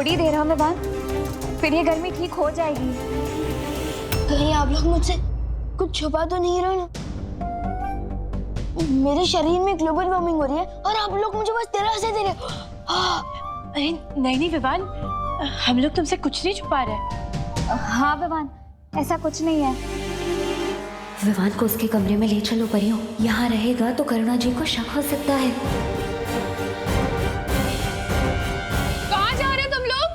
थोड़ी देर है विवान, फिर ये गर्मी ठीक हो जाएगी। कहीं आप लोग मुझसे कुछ छुपा तो नहीं रहे ना? मेरे शरीर में ग्लोबल वार्मिंग हो रही है और आप लोग मुझे बस दिलासे दे रहे हो। नहीं नहीं विवान, हम लोग तुमसे कुछ नहीं छुपा रहे। हाँ विवान, ऐसा कुछ नहीं है। विवान को उसके कमरे में ले चलो परियों, यहाँ रहेगा तो करुणा जी को शक हो सकता है। कहाँ जा रहे हो तुम लोग?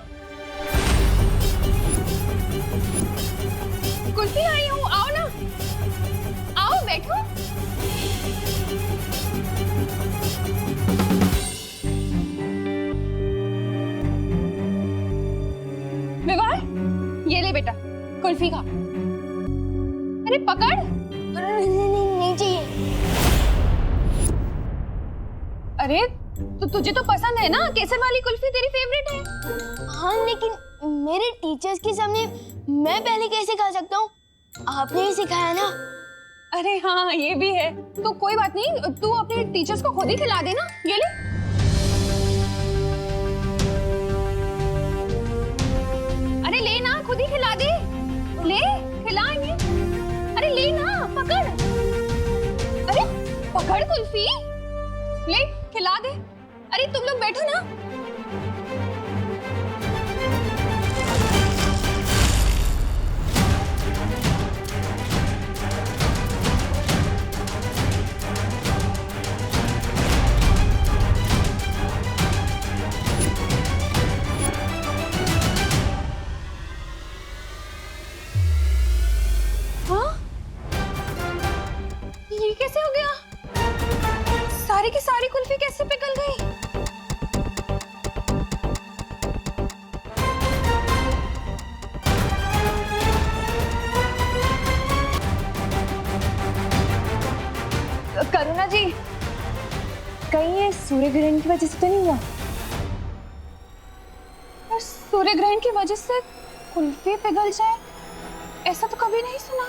कुल्फी आई हूँ, आओ ना, आओ बैठो। विवान, ये ले बेटा कुल्फी खा। अरे पकड़। नहीं चाहिए। अरे तो तुझे तो पसंद है ना, केसर वाली कुल्फी तेरी फेवरेट है। हाँ लेकिन मेरे टीचर्स के सामने मैं पहले कैसे खा सकता हूँ? आपने ही सिखाया ना। अरे हाँ ये भी है, तो कोई बात नहीं, तू अपने टीचर्स को खुद ही खिला देना। ये ले। अरे ले ना, खुद ही खिला दे, ले खिला इन्हें। अरे ले ना, पकड़। अरे पकड़ कुल्फी, ले खिला दे। अरे तुम लोग बैठो ना। ये कैसे हो गया? सारी की सारी कुल्फी कैसे पिघल गई? करुणा जी, कहीं ये सूर्य ग्रहण की वजह से तो नहीं हुआ? और सूर्य ग्रहण की वजह से कुल्फी पिघल जाए, ऐसा तो कभी नहीं सुना।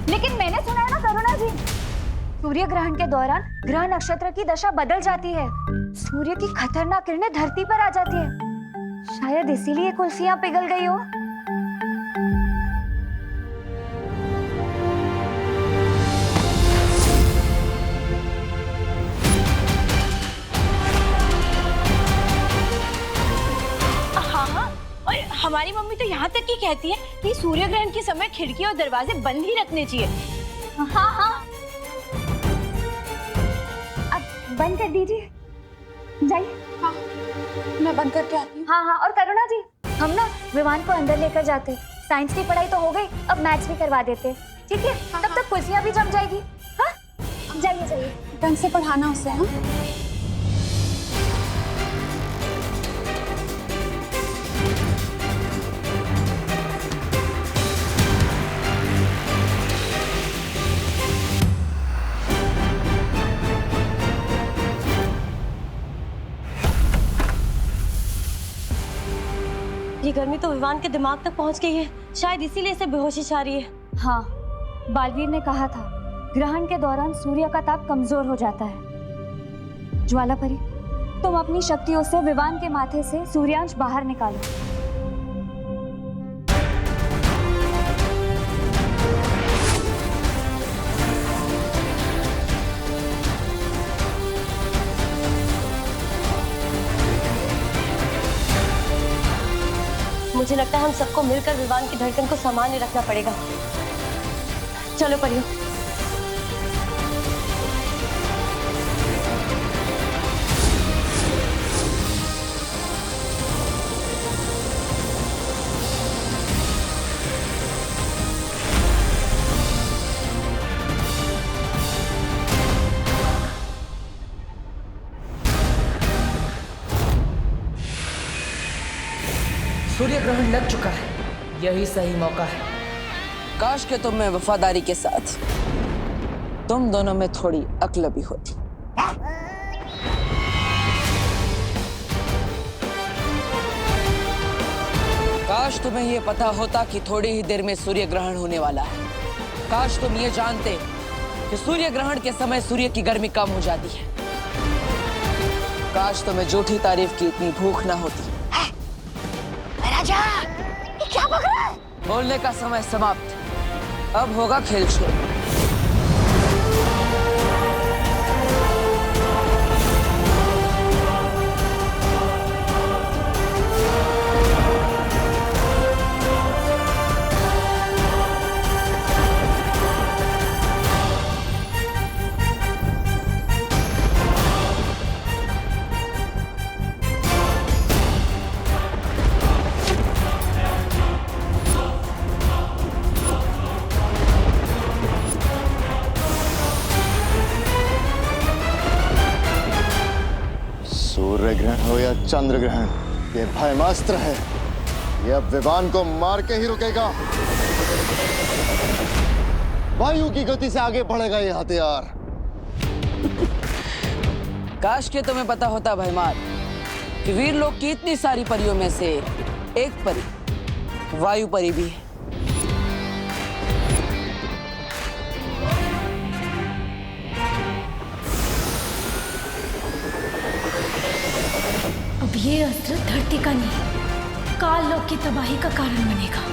लेकिन मैंने सुना है ना करुणा जी, सूर्य ग्रहण के दौरान ग्रह नक्षत्र की दशा बदल जाती है, सूर्य की खतरनाक किरणें धरती पर आ जाती है। शायद इसीलिए कुल्फियां पिघल गई हो। हाँ, और हमारी मम्मी तो यहाँ तक ही कहती है कि सूर्य ग्रहण के समय खिड़की और दरवाजे बंद ही रखने चाहिए। हाँ हाँ, अब बंद कर दीजिए, जाइए। हाँ, मैं बंद करके आती हूँ। हाँ हाँ, और करुणा जी, हम ना विवान को अंदर लेकर जाते, साइंस की पढ़ाई तो हो गई, अब मैथ्स भी करवा देते, ठीक है? तब तक कुल्फियां भी जम जाएगी। हाँ, जाइए जाइए, ढंग से पढ़ाना उसे। हाँ, ये गर्मी तो विवान के दिमाग तक पहुंच गई है, शायद इसीलिए इसे बेहोशी छा रही है। हाँ, बालवीर ने कहा था ग्रहण के दौरान सूर्य का ताप कमजोर हो जाता है। ज्वालापरी, तुम अपनी शक्तियों से विवान के माथे से सूर्यांश बाहर निकालो। मुझे लगता है हम सबको मिलकर विवान की धड़कन को सामान्य रखना पड़ेगा। चलो परियो। सूर्य ग्रहण लग चुका है, यही सही मौका है। काश के तुम में वफादारी के साथ तुम दोनों में थोड़ी अक्ल भी होती। काश तुम्हें ये पता होता कि थोड़ी ही देर में सूर्य ग्रहण होने वाला है। काश तुम ये जानते कि सूर्य ग्रहण के समय सूर्य की गर्मी कम हो जाती है। काश तुम्हें झूठी तारीफ की इतनी भूख ना होती। राजा ये क्या बक रहा है? बोलने का समय समाप्त, अब होगा खेल शुरू। सूर्य ग्रहण हो या चंद्र ग्रहण, ये भयमास्त्र है। ये अब विवान को मार के ही रुकेगा। वायु की गति से आगे बढ़ेगा ये हथियार। काश के तुम्हें पता होता भयमार कि वीर लोग की इतनी सारी परियों में से एक परी वायु परी भी है। अब ये अस्त्र धरती का नहीं, काल लोक की तबाही का कारण बनेगा।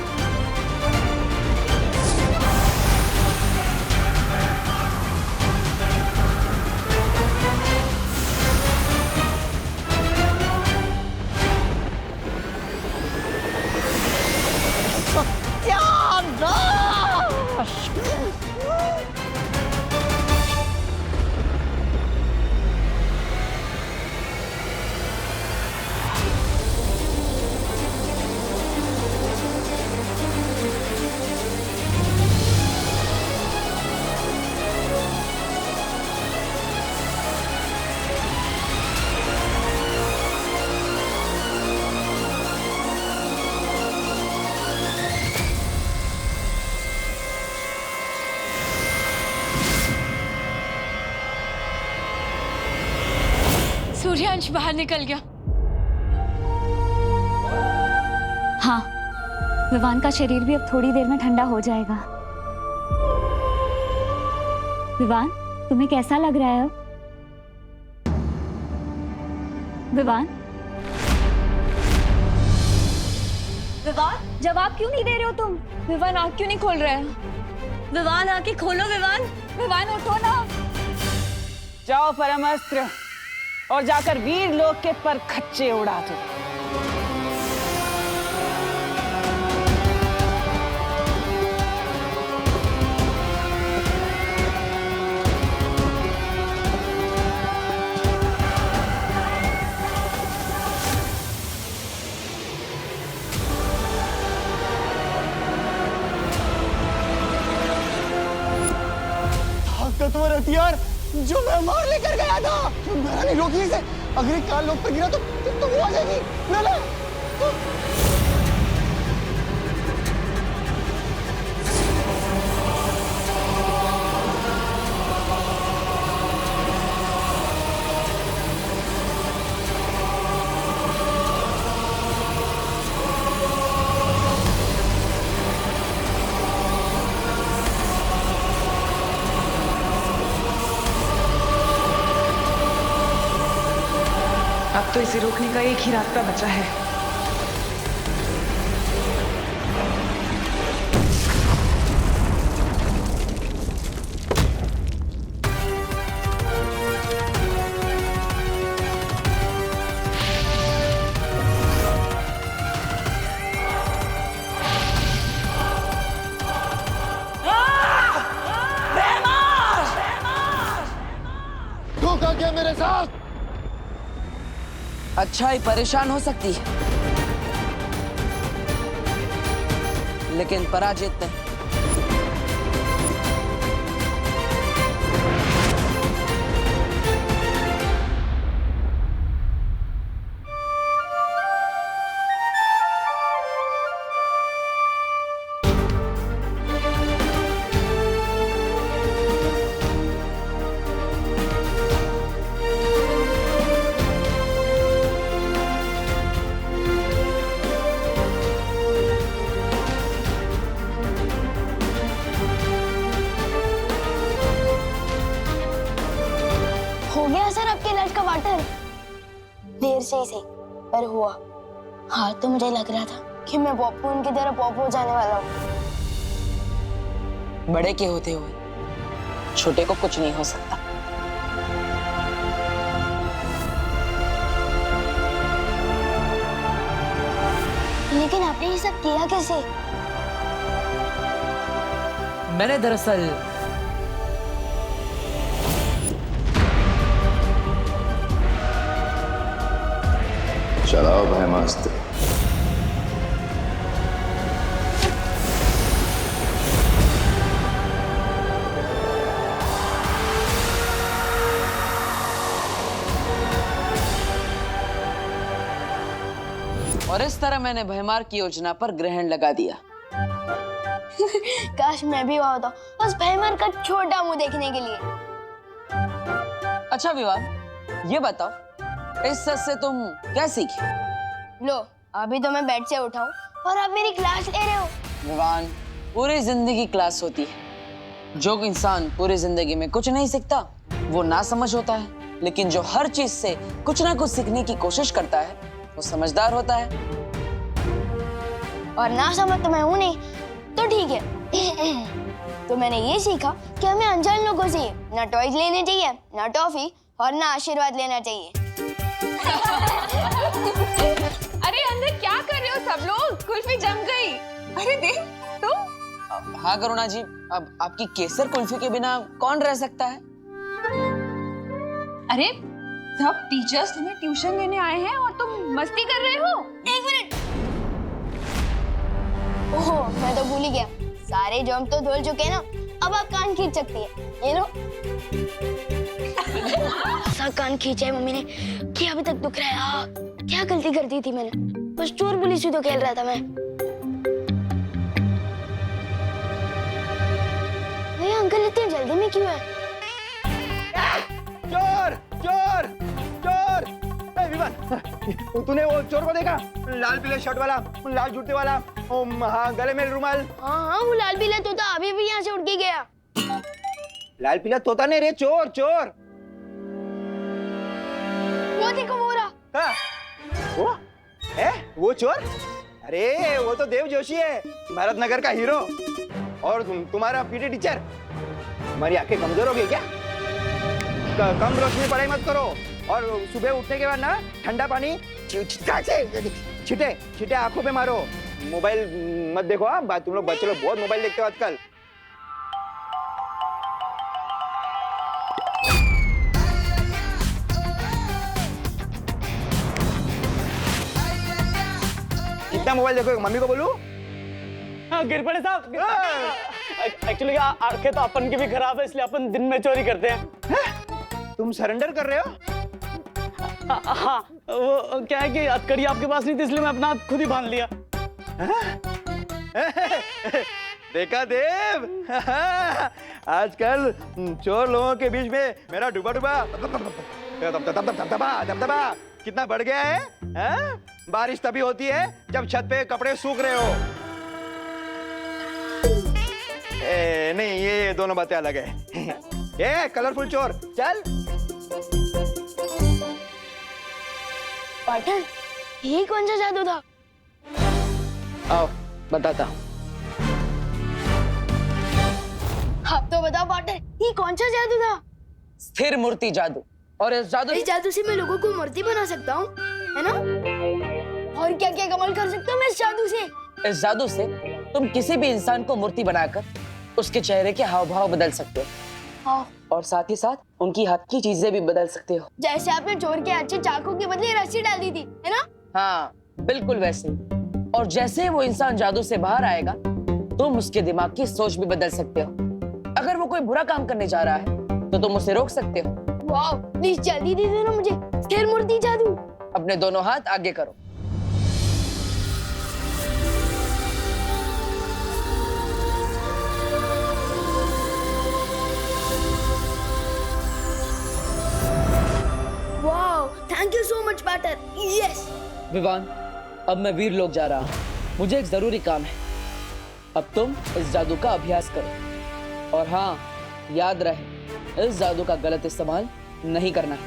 सूर्यांश बाहर निकल गया। हाँ, विवान का शरीर भी अब थोड़ी देर में ठंडा हो जाएगा। विवान, तुम्हें कैसा लग रहा है अब? विवान? विवान, जवाब क्यों नहीं दे रहे हो तुम? विवान आँख क्यों नहीं खोल रहा है? विवान आँखें खोलो विवान। विवान उठो ना। जाओ परमास्त्र और जाकर वीर लोग के पर खच्चे उड़ा दो। ताकतवर हथियार जो मैं मार लेकर गया था, मेरा नहीं रोकी इसे। अगर ये काल लोक पर गिरा तो वो आ जाएगी। ना ना अब तो इसे रोकने का एक ही रास्ता बचा है। धोखा किया मेरे साथ। अच्छाई परेशान हो सकती है, लेकिन पराजित नहीं। देर से ही सही, पर हुआ। हाँ, तो मुझे लग रहा था कि मैं पॉपकॉर्न की तरह पॉप हो जाने वाला हूँ। बड़े के होते हुए छोटे को कुछ नहीं हो सकता। लेकिन आपने ये सब किया कैसे? मैंने दरअसल चलाओ ब्रह्मास्त्र। और इस तरह मैंने भयमार की योजना पर ग्रहण लगा दिया। काश मैं भी वहां होता, बस भयमार का छोटा मुंह देखने के लिए। अच्छा विवान, ये बताओ, इस सच से तुम क्या सीखी? लो, अभी तो मैं बेड से उठाऊं और आप मेरी क्लास ले रहे हो। विवान, पूरी जिंदगी क्लास होती है। जो इंसान पूरी जिंदगी में कुछ नहीं सीखता वो ना समझ होता है, लेकिन जो हर चीज से कुछ ना कुछ सीखने की कोशिश करता है वो समझदार होता है। और ना समझ तो मैं हूं नहीं, तो ठीक है। तो मैंने ये सीखा कि हमें अनजान लोगों से ना टॉयज लेने चाहिए, ना टॉफी, और ना आशीर्वाद लेना चाहिए। अरे अंदर क्या कर रहे हो सब लोग? कुल्फी जम गई। अरे देख तुम। हाँ करुणा जी, अब आपकी केसर कुल्फी के बिना कौन रह सकता है? अरे सब टीचर्स तुम्हें ट्यूशन लेने आए हैं और तुम मस्ती कर रहे हो। एक मिनट। ओह, मैं तो भूल ही गया। सारे जॉम तो धुल चुके हैं ना, अब आप कान खींच सकती है। ये लो। ऐसा कान खींचा है मम्मी ने कि अभी तक दुख रहा है। क्या गलती कर दी थी मैंने? बस चोर पुलिस ही तो खेल रहा था मैं। भैया अंकल इतनी जल्दी में क्यों है? चोर चोर चोर! विवान, तूने वो चोर को देखा? लाल पीले शर्ट वाला, लाल जूते वाला, हाँ, गले में रुमाल। हाँ, वो लाल पीला तोता अभी भी यहाँ से उड़ के गया। लाल पीला तोता नहीं रे, चोर चोर। वो देखो वो रहा। हाँ, वो चोर? अरे वो तो देव जोशी है, भारत नगर का हीरो। और तुम्हारा पीटी टीचर। तुम्हारी आंखें कमजोर हो गई क्या? कम रोशनी में पढ़ाई मत करो, और सुबह उठने के बाद ना ठंडा पानी छिटे छिटे आंखों पे मारो। मोबाइल मत देखो। हाँ, तुम लोग बच्चे लोग बहुत मोबाइल देखते हो आजकल। कितना मोबाइल देखो? मम्मी को बोलूं? हाँ, गिरपड़े साहब, एक्चुअली आंखें तो अपन की भी खराब है, इसलिए अपन दिन में चोरी करते हैं। तुम सरेंडर कर रहे हो? हाँ, वो क्या है कि हथकड़ी आपके पास नहीं थी, इसलिए मैं अपना हाथ खुद ही बांध लिया। देखा देव, आजकल चोर लोगों के बीच में मेरा डूबा दबदबा कितना बढ़ गया है? बारिश तभी होती है जब छत पे कपड़े सूख रहे हो। नहीं, ये दोनों बातें अलग है। ये कलरफुल चोर, चल। पाठन, ये कौन सा जादू था? आओ बताता हूँ। आप तो बताओ पाठन, ये कौन सा जादू था? स्थिर मूर्ति जादू। और इस जादू से मैं लोगों को मूर्ति बना सकता हूँ, है ना? और क्या क्या कमाल कर सकता हूँ मैं इस जादू से? इस जादू से तुम किसी भी इंसान को मूर्ति बनाकर उसके चेहरे के हाव भाव बदल सकते हो। हाँ। और साथ ही साथ उनकी हाथ की चीजें भी बदल सकते हो। जैसे आपने चोर के अच्छे चाकू के बदले रस्सी डाल दी थी, है ना? हाँ, बिल्कुल वैसे। और जैसे वो इंसान जादू से बाहर आएगा, तुम उसके दिमाग की सोच भी बदल सकते हो। अगर वो कोई बुरा काम करने जा रहा है तो तुम उसे रोक सकते हो। वाह, प्लीज जल्दी दे देना मुझे स्थिर मूर्ति जादू। अपने दोनों हाथ आगे करो। Thank you so much partner. Yes. Vivaan, अब मैं वीर लोक जा रहा हूँ। मुझे एक जरूरी काम है। अब तुम इस जादू का अभ्यास करो। और हाँ, याद रहे, इस जादू का गलत इस्तेमाल नहीं करना है।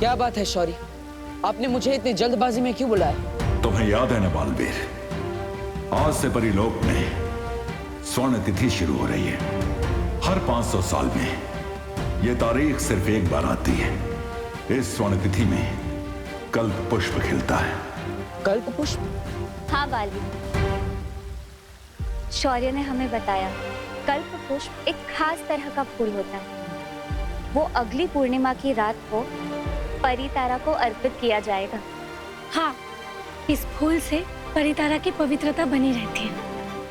क्या बात है शौरी, आपने मुझे इतनी जल्दबाजी में क्यों बुलाया? तुम्हें याद है ना बालवीर, आज से परिलोक में स्वर्ण तिथि शुरू हो रही है। हर 500 साल में यह तारीख सिर्फ एक बार आती है। इस स्वर्ण तिथि में कल्प पुष्प खिलता है। कल्प पुष्प? हाँ बाली, शौर्य ने हमें बताया कल्प पुष्प एक खास तरह का फूल होता है। वो अगली पूर्णिमा की रात को परितारा को अर्पित किया जाएगा। हाँ, इस फूल से परितारा की पवित्रता बनी रहती है,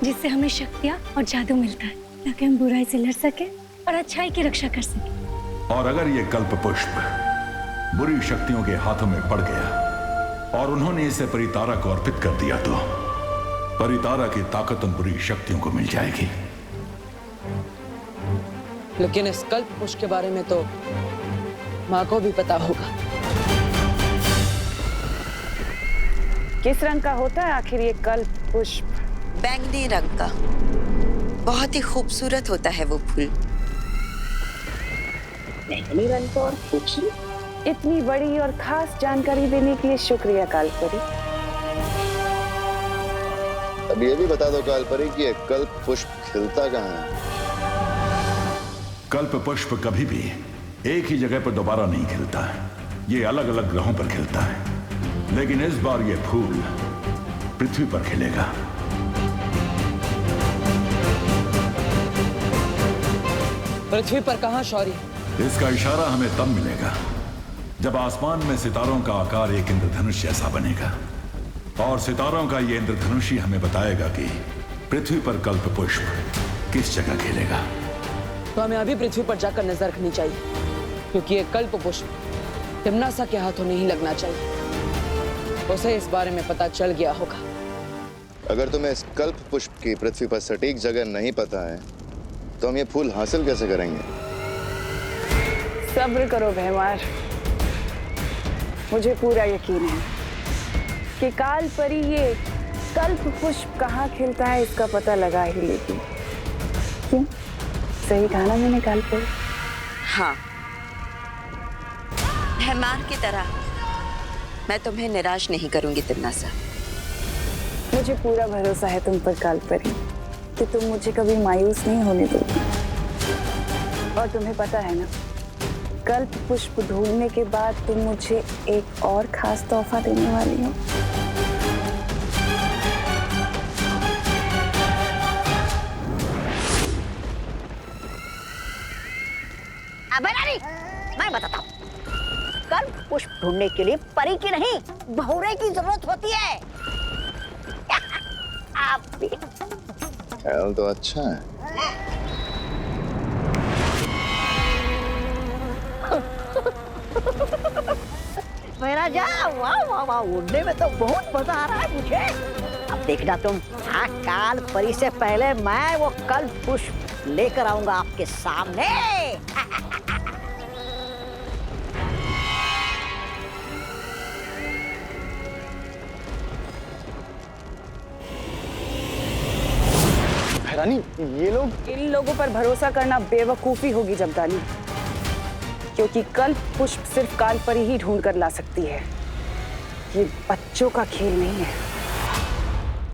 जिससे हमें शक्तियाँ और जादू मिलता है, ताकि हम बुराई से लड़ सके और अच्छाई की रक्षा कर सके। और अगर ये कल्प पुष्प बुरी शक्तियों के हाथों में पड़ गया और उन्होंने इसे परितारा को अर्पित कर दिया, तो परितारा की ताकत उन बुरी शक्तियों को मिल जाएगी। लेकिन इस कल्प पुष्प के बारे में तो माँ को भी पता होगा। किस रंग का होता है आखिर ये कल्प पुष्प? बैंगनी रंग का, बहुत ही खूबसूरत होता है वो फूल। बैंगनी रंग का और खूबसूरत? इतनी बड़ी और खास जानकारी देने के लिए शुक्रिया कालपरी। अब ये भी बता दो कालपरी कि ये कल्प पुष्प खिलता कहाँ है? कल्प पुष्प कभी भी एक ही जगह पर दोबारा नहीं खिलता है। ये अलग अलग ग्रहों पर खिलता है, लेकिन इस बार ये फूल पृथ्वी पर खिलेगा। पृथ्वी पर कहाँ शौरी? इसका इशारा हमें तब मिलेगा जब आसमान में सितारों का आकार एक इंद्रधनुष जैसा बनेगा, और सितारों का ये इंद्रधनुष ही हमें बताएगा कि पृथ्वी पर कल्प पुष्प किस जगह खिलेगा। तो हमें अभी पृथ्वी पर जाकर नजर रखनी चाहिए, क्योंकि ये कल्प पुष्प तिम्नासा के हाथों नहीं लगना चाहिए। उसे इस बारे में पता चल गया होगा। अगर तुम्हें इस कल्प पुष्प की पृथ्वी पर सटीक जगह नहीं पता है, तो हम ये फूल हासिल कैसे करेंगे? सब्र करो भैमार, मुझे पूरा यकीन है कि कालपरी ये कल्प पुष्प कहाँ खिलता है इसका पता लगा ही लेगी। क्यों? सही कहा ना मैंने कालपरी? हाँ, भैमार की तरह मैं तुम्हें निराश नहीं करूंगी तिम्नासा। मुझे पूरा भरोसा है तुम पर कालपरी कि तुम मुझे कभी मायूस नहीं होने दोगी। और तुम्हें पता है ना, कल्प पुष्प ढूंढने के बाद तुम मुझे एक और खास तोहफा देने वाली हो। मैं बताता हूँ, कल्प पुष्प ढूंढने के लिए परी की नहीं, बहुरे की जरूरत होती है। आप भी ख्याल तो अच्छा है। मेरा जा, वाह वाह वाह, उड़ने में तो बहुत मजा आ रहा है मुझे। अब देखना तुम, हाँ, काल परी से पहले मैं वो कल्प पुष्प लेकर आऊंगा आपके सामने। रानी, ये लोग, इन लोगों पर भरोसा करना बेवकूफी होगी जमदानी, क्योंकि कल्प पुष्प सिर्फ कालपरी ही ढूंढ कर ला सकती है। ये बच्चों का खेल नहीं है।